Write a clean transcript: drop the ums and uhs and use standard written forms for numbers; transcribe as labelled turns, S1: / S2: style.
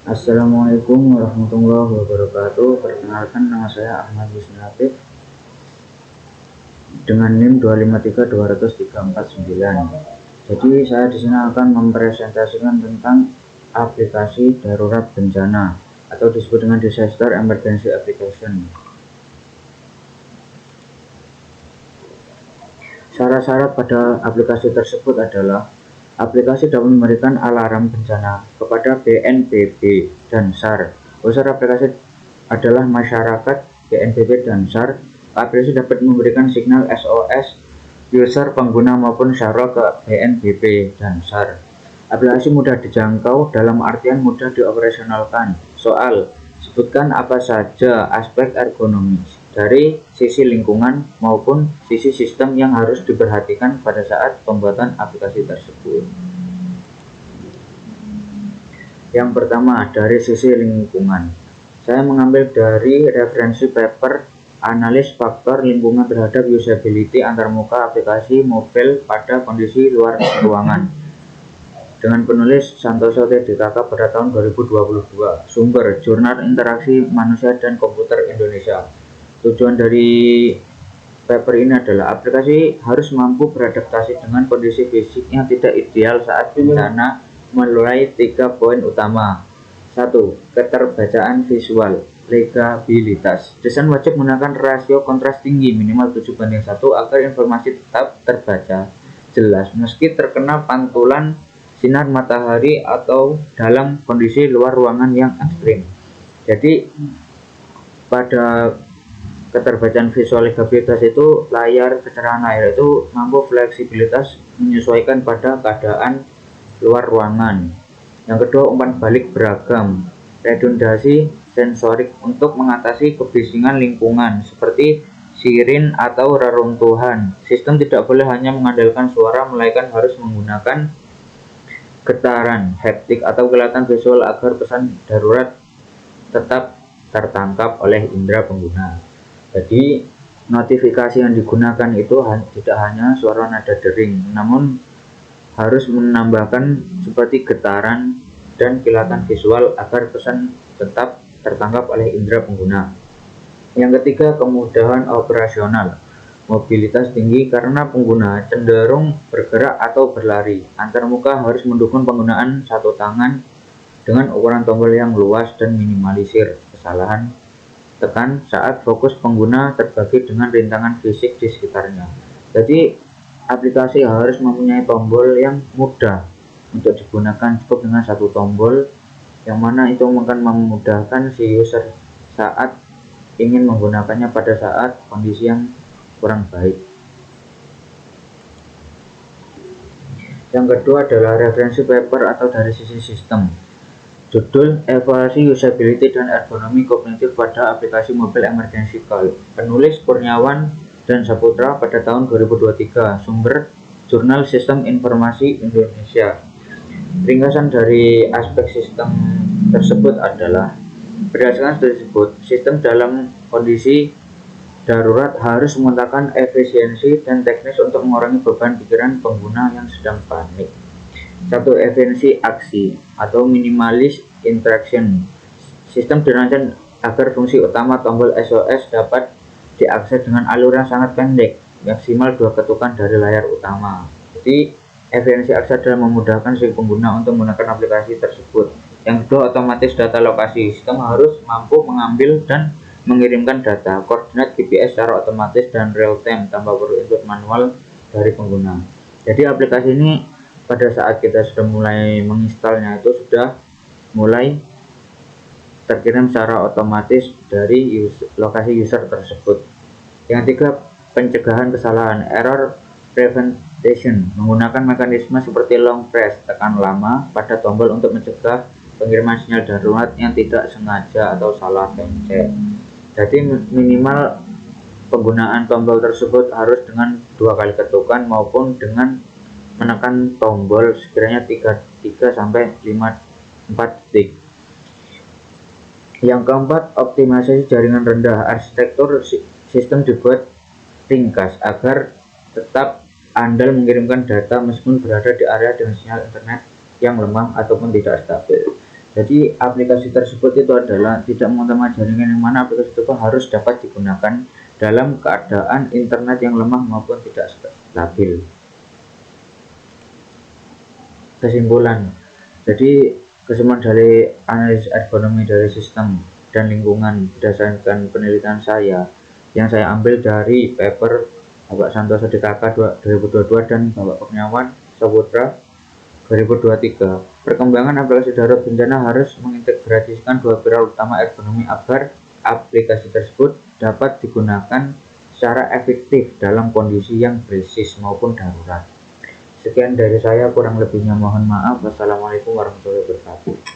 S1: Assalamualaikum warahmatullahi wabarakatuh. Perkenalkan, nama saya Ahmad Wisnu Latif dengan NIM 2532449. Jadi saya di sini akan mempresentasikan tentang aplikasi darurat bencana atau disebut dengan Disaster Emergency Application. Syarat-syarat pada aplikasi tersebut adalah aplikasi dapat memberikan alarm bencana kepada BNPB dan SAR. Unsur aplikasi adalah masyarakat, BNPB dan SAR. Aplikasi dapat memberikan signal SOS user pengguna maupun SARO ke BNPB dan SAR. Aplikasi mudah dijangkau dalam artian mudah dioperasionalkan. Soal, sebutkan apa saja aspek ergonomis dari sisi lingkungan maupun sisi sistem yang harus diperhatikan pada saat pembuatan aplikasi tersebut. Yang pertama, dari sisi lingkungan. Saya mengambil dari referensi paper analis faktor lingkungan terhadap usability antarmuka aplikasi mobile pada kondisi luar ruangan dengan penulis Santoso TDKK pada tahun 2022. Sumber Jurnal Interaksi Manusia dan Komputer Indonesia. Tujuan dari paper ini adalah aplikasi harus mampu beradaptasi dengan kondisi fisik yang tidak ideal saat bencana melalui 3 poin utama. 1. Keterbacaan visual, legabilitas. Desain wajib menggunakan rasio kontras tinggi minimal 7:1 agar informasi tetap terbaca jelas meski terkena pantulan sinar matahari atau dalam kondisi luar ruangan yang ekstrim. Jadi pada keterbacaan visual legabilitas itu layar kecerahan layar itu mampu fleksibilitas menyesuaikan pada keadaan luar ruangan. Yang kedua, umpan balik beragam, redundasi sensorik untuk mengatasi kebisingan lingkungan seperti sirin atau reruntuhan. Sistem tidak boleh hanya mengandalkan suara, melainkan harus menggunakan getaran, haptik atau kelihatan visual agar pesan darurat tetap tertangkap oleh indera pengguna. Jadi notifikasi yang digunakan itu tidak hanya suara nada dering, namun harus menambahkan seperti getaran dan kilatan visual agar pesan tetap tertangkap oleh indera pengguna. Yang ketiga, kemudahan operasional. Mobilitas tinggi karena pengguna cenderung bergerak atau berlari. Antarmuka harus mendukung penggunaan satu tangan dengan ukuran tombol yang luas dan minimalisir kesalahan tekan saat fokus pengguna terbagi dengan rintangan fisik di sekitarnya. Jadi aplikasi harus mempunyai tombol yang mudah untuk digunakan, cukup dengan satu tombol yang mana itu akan memudahkan si user saat ingin menggunakannya pada saat kondisi yang kurang baik. Yang kedua adalah referensi paper atau dari sisi sistem. Judul Evaluasi Usability dan Ergonomi Kognitif pada Aplikasi Mobile Emergency Call. Penulis Kurniawan dan Saputra pada tahun 2023. Sumber Jurnal Sistem Informasi Indonesia. Ringkasan dari aspek sistem tersebut adalah berdasarkan tersebut, sistem dalam kondisi darurat harus menggunakan efisiensi dan teknis untuk mengurangi beban pikiran pengguna yang sedang panik. 1. Efisiensi aksi atau minimalis interaction. Sistem dirancang agar fungsi utama tombol SOS dapat diakses dengan alur yang sangat pendek, maksimal 2 ketukan dari layar utama. Jadi efisiensi aksi adalah memudahkan si pengguna untuk menggunakan aplikasi tersebut. Yang kedua, otomatis data lokasi. Sistem harus mampu mengambil dan mengirimkan data koordinat GPS secara otomatis dan real time tanpa perlu input manual dari pengguna. Jadi aplikasi ini pada saat kita sudah mulai menginstalnya itu sudah mulai terkirim secara otomatis dari lokasi user tersebut. Yang ketiga, pencegahan kesalahan, error prevention, menggunakan mekanisme seperti long press, tekan lama pada tombol untuk mencegah pengiriman sinyal darurat yang tidak sengaja atau salah pencet. Jadi minimal penggunaan tombol tersebut harus dengan 2 kali ketukan maupun dengan menekan tombol sekiranya 3-4 detik. Yang keempat, optimalisasi jaringan rendah. Arsitektur sistem dibuat ringkas agar tetap andal mengirimkan data meskipun berada di area dengan sinyal internet yang lemah ataupun tidak stabil. Jadi aplikasi tersebut itu adalah tidak mengutamakan jaringan yang mana aplikasi itu harus dapat digunakan dalam keadaan internet yang lemah maupun tidak stabil. Kesimpulan, jadi kesimpulan dari analisis ergonomi dari sistem dan lingkungan berdasarkan penelitian saya yang saya ambil dari paper Bapak Santoso DKK 2022 dan Bapak Kurniawan Saputra 2023. Perkembangan aplikasi darurat bencana harus mengintegrasikan dua pilar utama ergonomi agar aplikasi tersebut dapat digunakan secara efektif dalam kondisi yang krisis maupun darurat. Sekian dari saya, kurang lebihnya mohon maaf. Wassalamualaikum warahmatullahi wabarakatuh.